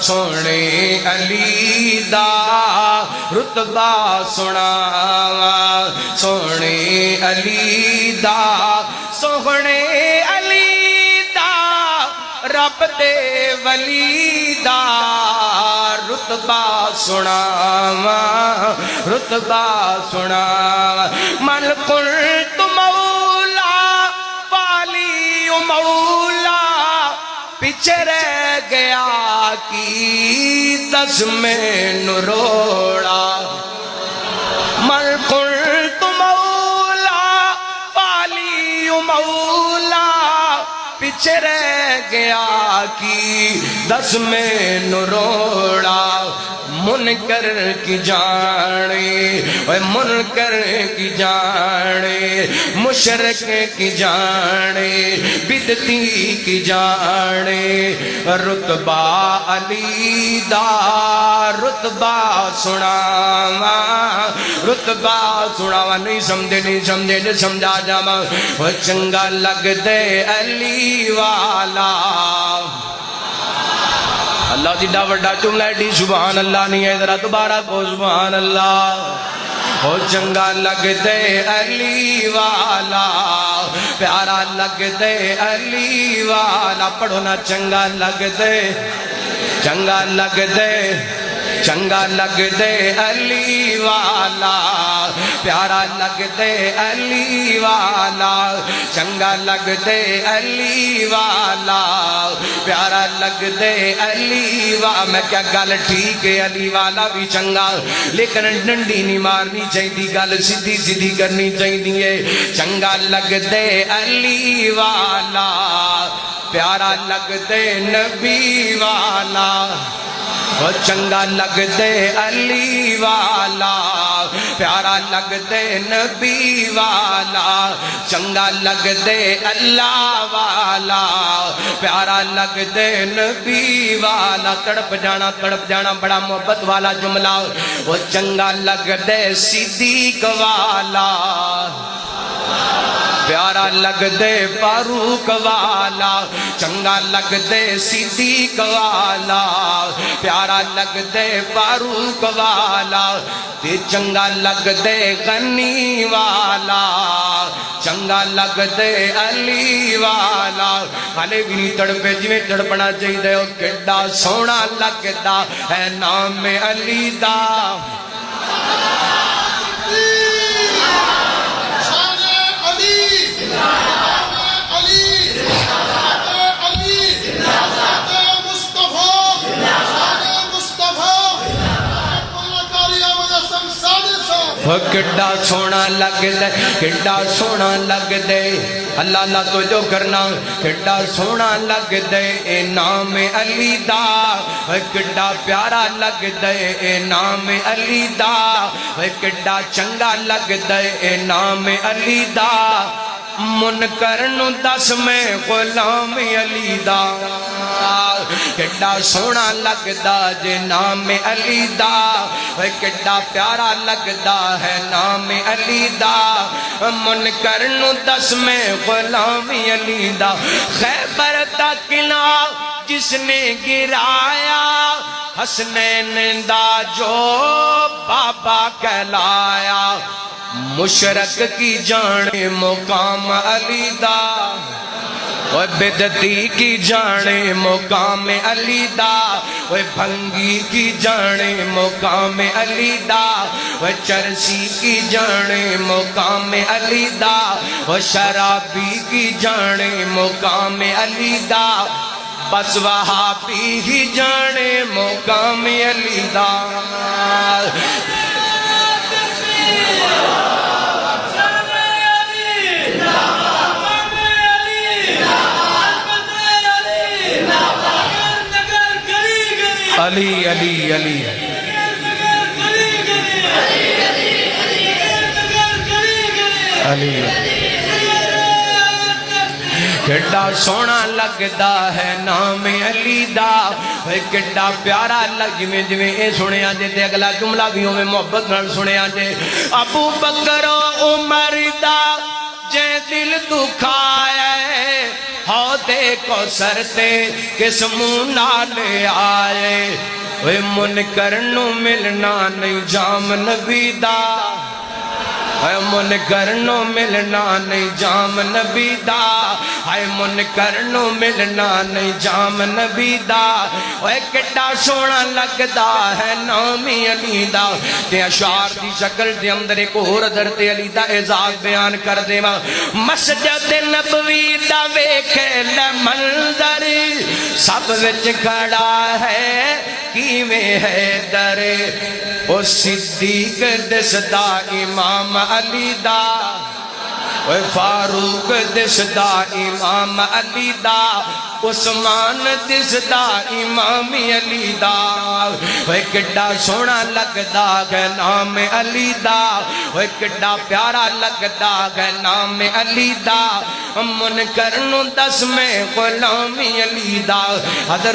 سونے علی دا رتبہ سناواں سونے علی دا سونے علی دا رب دے ولی دا رتبہ سناواں رتبہ سناواں من قلت مولا والی مولا پیچھے رہ گیا کی دس میں نروڑا من قلت مولا والی مولا پیچھے رہ گیا کی دس میں نروڑا منکر کی جانے منکر کی جانے مشرک کی جانے بدعتی کی جانے رتبہ علی دا رتبہ سناواں رتبہ سناواں نہیں سمجھے جو سمجھا جاواں وہ چنگا لگ دے علی والا اللہ جیڈا وڈا جملہ ایڈی سبحان اللہ نہیں ہے ذرا دوبارہ کو سبحان اللہ ہو چنگا لگ دے علی والا پیارا لگ دے علی والا پڑھو نا چنگا لگ دے چنگا لگ دے چنگا لگ دے علی والا پیارا لگ دے علی والا چنگا لگ دے علی والا پیارا لگ دے علی والا میں کیا گل ٹھیک ہے علی والا بھی چنگا لیکن ڈنڈی نہیں مارنی چاہیے گل سیدھی سیدھی کرنی چاہیے چنگا لگ دے علی والا پیارا لگ دے نبی والا چنگا لگ دے علی والا پیارا لگ دے نبی والا چنگا لگ دے اللہ والا پیارا لگ دے نبی والا تڑپ جانا بڑا محبت والا جملہ وہ چنگا لگ دے صدیق والا پیارا لگ دے فاروق والا چنگا لگ دے صدیق والا پیارا لگ دے فاروق والا تے چنگا لگ دے غنی والا چنگا لگ دے علی والا ہلے بھی نہیں تڑپے جی میں تڑپنا چاہیے وہ کڈا سونا لگدا ہے نام علی دا کڈا سونا لگ دے کڈا سونا لگ دے اللہ اللہ تو جو کرنا کڈا سونا لگ دے اے نام علی دا کڈا پیارا لگ دے اے نام علی دا کڈا چنگا لگ دے اے نام علی دا منکر نو دس میں غلام علی دا کڈا سونا لگدا جے نام علی دا کڈا پیارا لگدا ہے نام علی دا منکر نو دس میں غلام علی دا خیبر دا قلعہ جس نے گرایا حسنین دا جو بابا کہلایا مشرک کی جانے مقام علی دا وہ بدعتی کی جانے مقام علی دا وہ بھنگی کی جانے مقام علی دا وہ چرسی کی جانے مقام علی دا وہ شرابی کی جانے مقام علی دا بس وہابی ہی جانے مقام علی دا علی علی علی علی کڈا سونا لگدا ہے نام علی دا کڈا پیارا لگ جویں اے سنیا جے تے اگلا جملہ بھی ہوے محبت نال سنیا جے ابو بکر عمر دا جے دل دکھایا حوضے کوثر تے کس منہ نال آئے اوے منکر نو ملنا نہیں جام نبی دا اے منکر نو ملنا نہیں جام نبی دا اے منکر نو ملنا نہیں جام نبی دا اے کڈا سونا لگدا ہے نامی علی دا تے اشعار دی شکل دے اندر ایک اور حضرت علی دا اعزاز بیان کر دے مسجد نبوی دا ویکھے لے منظر سب وچ کھڑا ہے کیویں ہے در او صدیق دسدا امام علی دا اوے فاروق دسدا امام علی دا عثمان دسدا امام علی دا اوے کڈا سونا لگدا ہے نام علی دا اوے کڈا پیارا لگدا ہے نام علی دا منکر نو دس میں غلامی علی دا